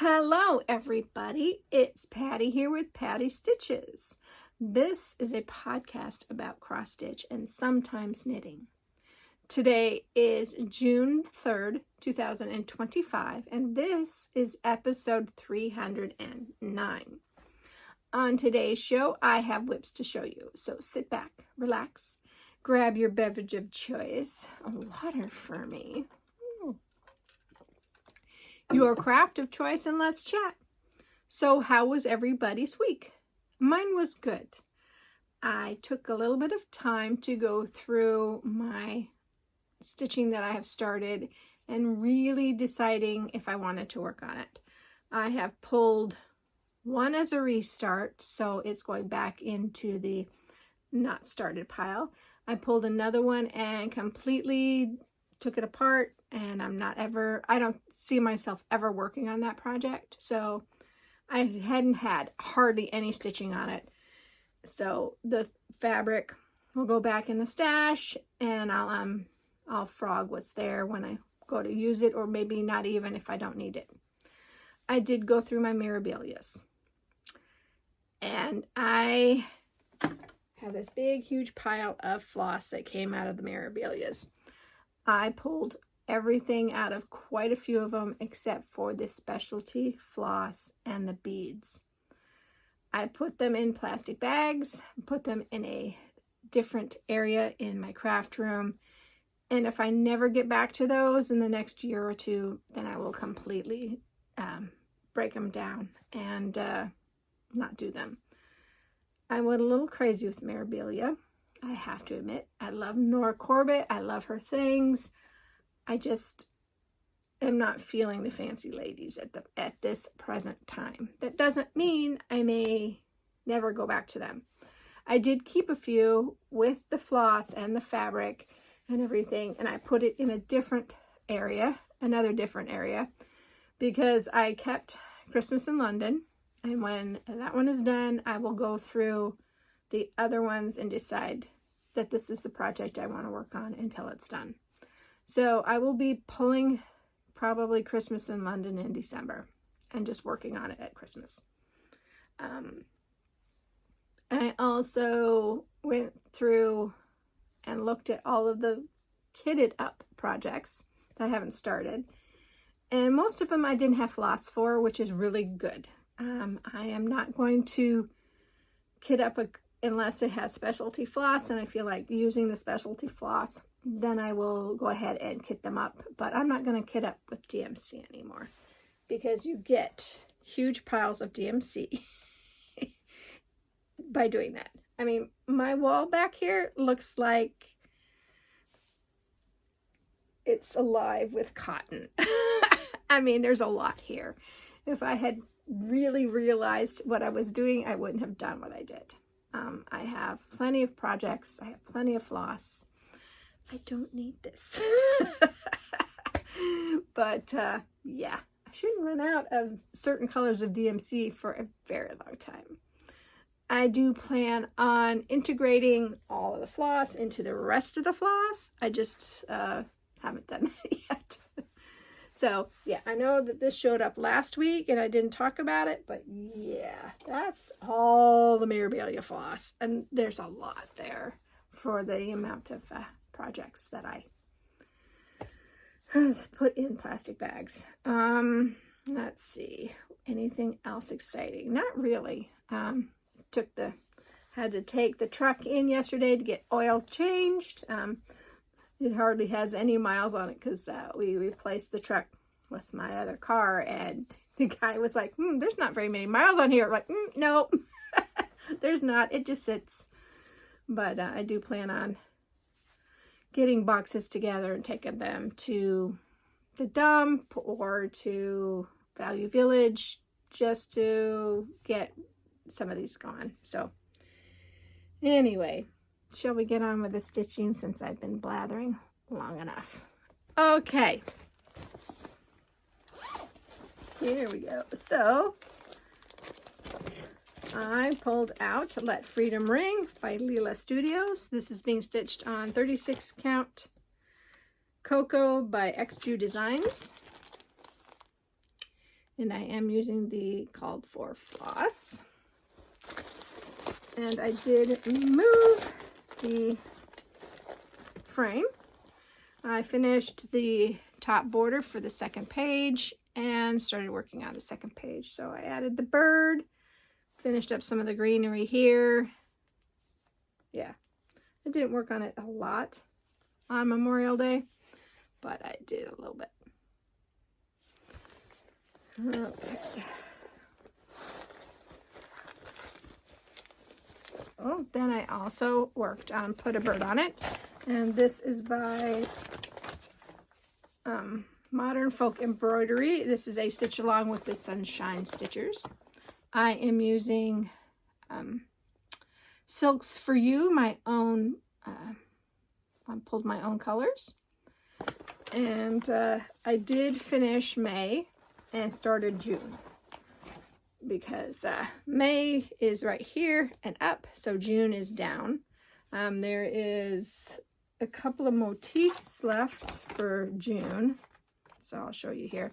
Hello everybody, it's Patty here with Patty Stitches. This is a podcast about cross stitch and sometimes knitting. Today is June 3rd, 2025, and this is episode 309. On today's show, I have whips to show you, so sit back, relax, grab your beverage of choice, water for me, your craft of choice, and let's chat. So how was everybody's week? Mine was good. I took a little bit of time to go through my stitching that I have started and really deciding if I wanted to work on it. I have pulled one as a restart, so it's going back into the not started pile. I pulled another one and completely took it apart, and I don't see myself ever working on that project, so I hadn't had hardly any stitching on it. So the fabric will go back in the stash, and I'll frog what's there when I go to use it, or maybe not even if I don't need it. I did go through my memorabilias, and I have this big huge pile of floss that came out of the memorabilias. I pulled everything out of quite a few of them except for the specialty floss and the beads. I put them in plastic bags, put them in a different area in my craft room, and if I never get back to those in the next year or two, then I will completely break them down and not do them. I went a little crazy with memorabilia, I have to admit. I love Nora Corbett. I love her things. I just am not feeling the fancy ladies at this present time. That doesn't mean I may never go back to them. I did keep a few with the floss and the fabric and everything, and I put it in a different area, another different area, because I kept Christmas in London, and when that one is done, I will go through the other ones and decide that this is the project I want to work on until it's done. So I will be pulling probably Christmas in London in December and just working on it at Christmas. I also went through and looked at all of the kitted up projects that I haven't started, and most of them I didn't have floss for, which is really good. I am not going to kit up unless it has specialty floss, and I feel like using the specialty floss, then I will go ahead and kit them up. But I'm not going to kit up with DMC anymore, because you get huge piles of DMC by doing that. I mean, my wall back here looks like it's alive with cotton. I mean, there's a lot here. If I had really realized what I was doing, I wouldn't have done what I did. I have plenty of projects. I have plenty of floss. I don't need this. But yeah, I shouldn't run out of certain colors of DMC for a very long time. I do plan on integrating all of the floss into the rest of the floss. I just haven't done that yet. So, yeah, I know that this showed up last week and I didn't talk about it, but yeah, that's all the memorabilia floss. And there's a lot there for the amount of projects that I put in plastic bags. Let's see, anything else exciting? Not really. Had to take the truck in yesterday to get oil changed. It hardly has any miles on it because we replaced the truck with my other car, and the guy was like, there's not very many miles on here. I'm like, no, there's not. It just sits. But I do plan on getting boxes together and taking them to the dump or to Value Village just to get some of these gone. So anyway, shall we get on with the stitching since I've been blathering long enough? Okay. Here we go. So I pulled out Let Freedom Ring by Leela Studios. This is being stitched on 36 count Cocoa by XJU Designs. And I am using the called for floss. And I did remove the frame. I finished the top border for the second page and started working on the second page. So I added the bird, finished up some of the greenery here. Yeah, I didn't work on it a lot on Memorial Day, but I did a little bit. Okay. So then I also worked on Put a Bird on It. And this is by Modern Folk Embroidery. This is a stitch along with the Sunshine Stitchers. I am using Silks for You, my own, I pulled my own colors. And I did finish May and started June, because May is right here and up, so June is down. There is a couple of motifs left for June, so I'll show you here.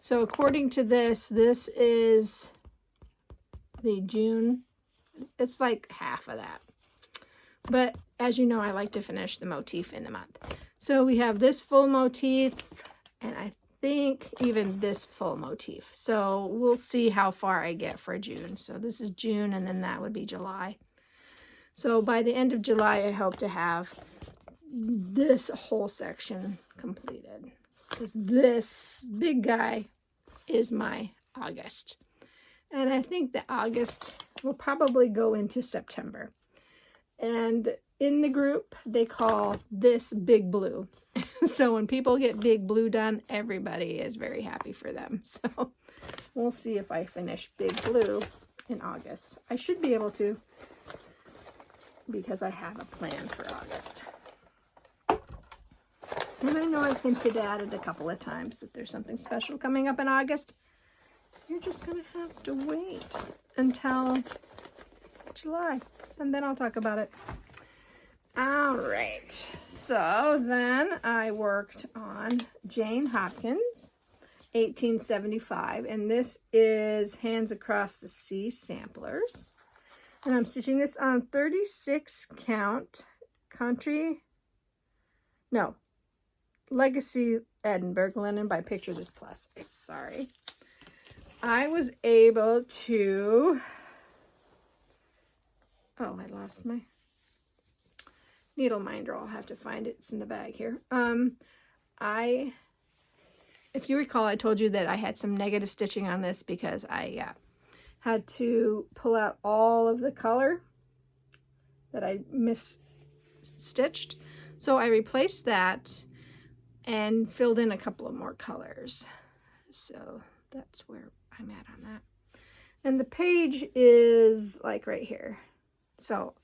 So according to this, this is the June. It's like half of that, but as you know, I like to finish the motif in the month. So we have this full motif, and I think even this full motif. So we'll see how far I get for June. So this is June, and then that would be July. So by the end of July, I hope to have this whole section completed, because this big guy is my August. And I think that August will probably go into September. And in the group, they call this Big Blue. So when people get Big Blue done, everybody is very happy for them. So we'll see if I finish Big Blue in August. I should be able to, because I have a plan for August. And I know I've hinted at it a couple of times that there's something special coming up in August. You're just going to have to wait until July, and then I'll talk about it. All right, so then I worked on Jane Hopkins, 1875, and this is Hands Across the Sea samplers. And I'm stitching this on 36 count Legacy Edinburgh linen by Pictures is Plus. Sorry. I was able to, oh, I lost my needle minder. I'll have to find it. It's in the bag here. If you recall, I told you that I had some negative stitching on this because I had to pull out all of the color that I misstitched. So I replaced that and filled in a couple of more colors. So that's where I'm at on that. And the page is like right here. So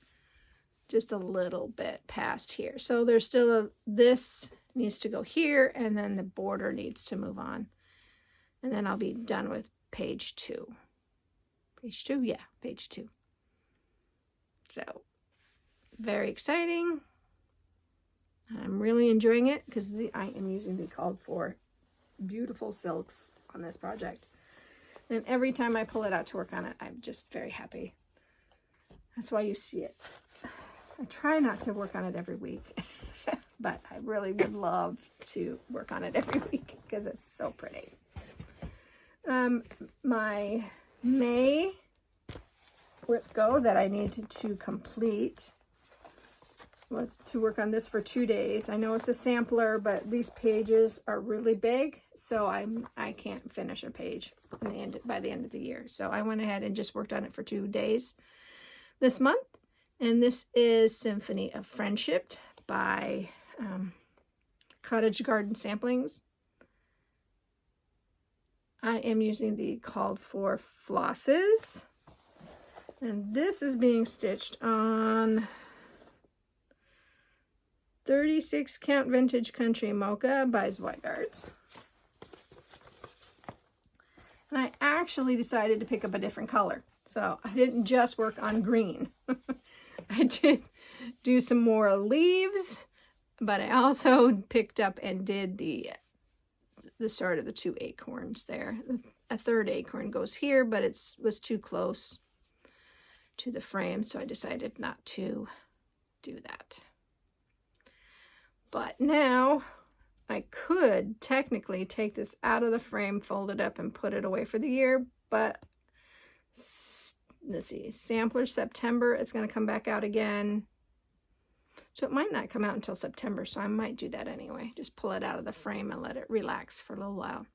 just a little bit past here. So there's still this needs to go here, and then the border needs to move on. And then I'll be done with page 2. Page 2? Yeah, page 2. So very exciting. I'm really enjoying it because I am using the called for beautiful silks on this project. And every time I pull it out to work on it, I'm just very happy. That's why you see it. I try not to work on it every week, but I really would love to work on it every week because it's so pretty. My May whip go that I needed to complete was to work on this for 2 days. I know it's a sampler, but these pages are really big, so I can't finish a page by the end of the year. So I went ahead and just worked on it for 2 days this month. And this is Symphony of Friendship by Cottage Garden Samplings. I am using the called for flosses. And this is being stitched on 36 count Vintage Country Mocha by Zweigart. And I actually decided to pick up a different color. So I didn't just work on green. I did do some more leaves, but I also picked up and did the start of the 2 acorns there. a third acorn goes here, but it was too close to the frame, so I decided not to do that. But now I could technically take this out of the frame, fold it up, and put it away for the year, but let's see, sampler September, it's going to come back out again. So it might not come out until September, so I might do that anyway. Just pull it out of the frame and let it relax for a little while.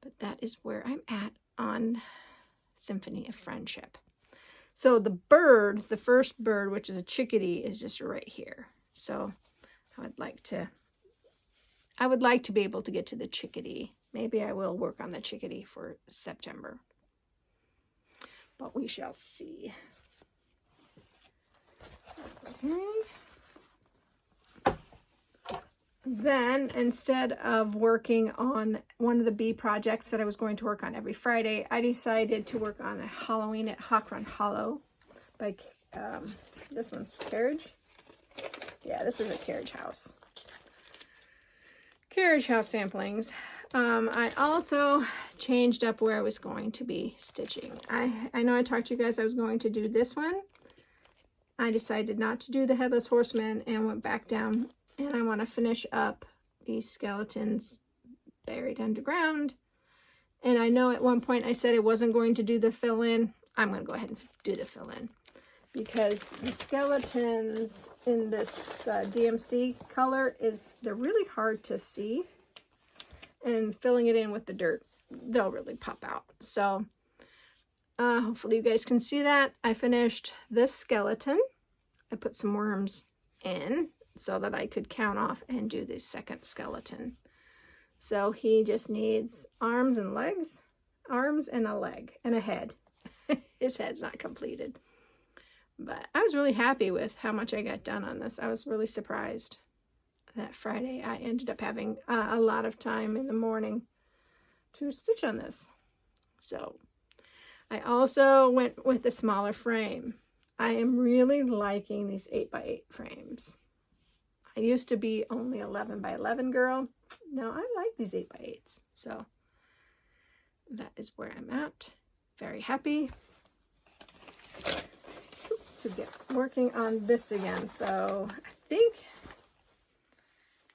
But that is where I'm at on Symphony of Friendship. So the bird, the first bird, which is a chickadee, is just right here. So I would like to be able to get to the chickadee. Maybe I will work on the chickadee for September. But we shall see. Okay. Then, instead of working on one of the bee projects that I was going to work on every Friday, I decided to work on a Halloween at Hawkrun Hollow by, this one's Carriage. Yeah, this is a Carriage House. Carriage House samplings. I also changed up where I was going to be stitching. I know I talked to you guys, I was going to do this one. I decided not to do the Headless Horseman and went back down, and I want to finish up these skeletons buried underground. And I know at one point I said I wasn't going to do the fill-in. I'm going to go ahead and do the fill-in, because the skeletons in this DMC color they're really hard to see, and filling it in with the dirt, they'll really pop out. So hopefully you guys can see that. I finished this skeleton. I put some worms in so that I could count off and do the second skeleton. So he just needs arms and legs, arms and a leg and a head. His head's not completed. But I was really happy with how much I got done on this. I was really surprised that Friday I ended up having a lot of time in the morning to stitch on this. So I also went with the smaller frame. I am really liking these 8x8 frames. I used to be only 11x11 girl. Now I like these 8x8s. So that is where I'm at. Very happy to get working on this again. So I think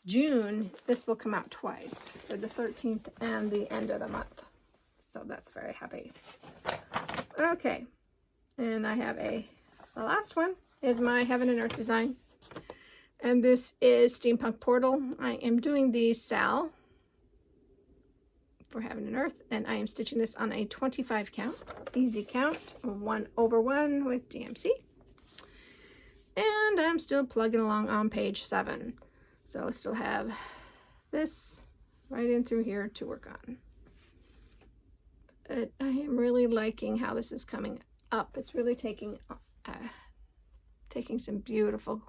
June, this will come out twice, for the 13th and the end of the month. So that's very happy. Okay, and I have the last one is my Heaven and Earth design. And this is Steampunk Portal. I am doing the Sal for Heaven and Earth, and I am stitching this on a 25 count, easy count, 1/1 with DMC. And I'm still plugging along on page 7. So I still have this right in through here to work on. But I am really liking how this is coming up. It's really taking some beautiful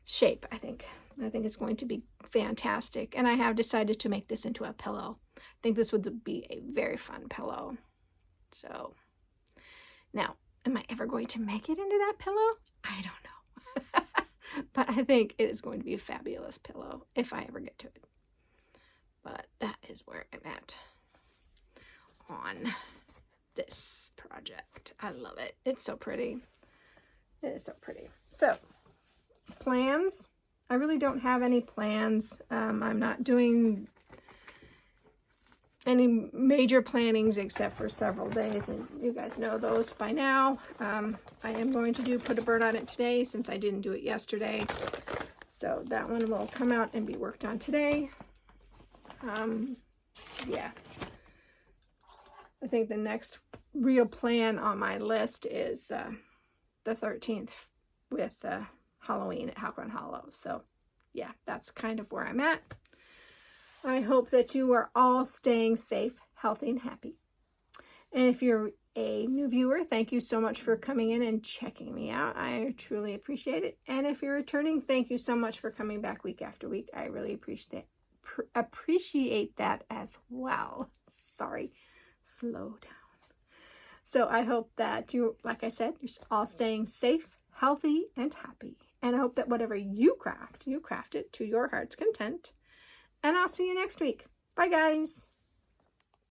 shape, I think. I think it's going to be fantastic. And I have decided to make this into a pillow. I think this would be a very fun pillow. So now, am I ever going to make it into that pillow? I don't know. But I think it is going to be a fabulous pillow if I ever get to it. But that is where I'm at on this project. I love it. It's so pretty. It is so pretty. So, plans. I really don't have any plans. I'm not doing any major plannings except for several days, and you guys know those by now. I am going to put a bird on it today since I didn't do it yesterday. So that one will come out and be worked on today. Yeah. I think the next real plan on my list is the 13th with Halloween at Hawkrun Hollow. So yeah, that's kind of where I'm at. I hope that you are all staying safe, healthy, and happy. And if you're a new viewer, thank you so much for coming in and checking me out. I truly appreciate it. And if you're returning, thank you so much for coming back week after week. I really appreciate that as well. Sorry, slow down. So I hope that you, like I said, you're all staying safe, healthy, and happy. And I hope that whatever you craft it to your heart's content. And I'll see you next week. Bye, guys.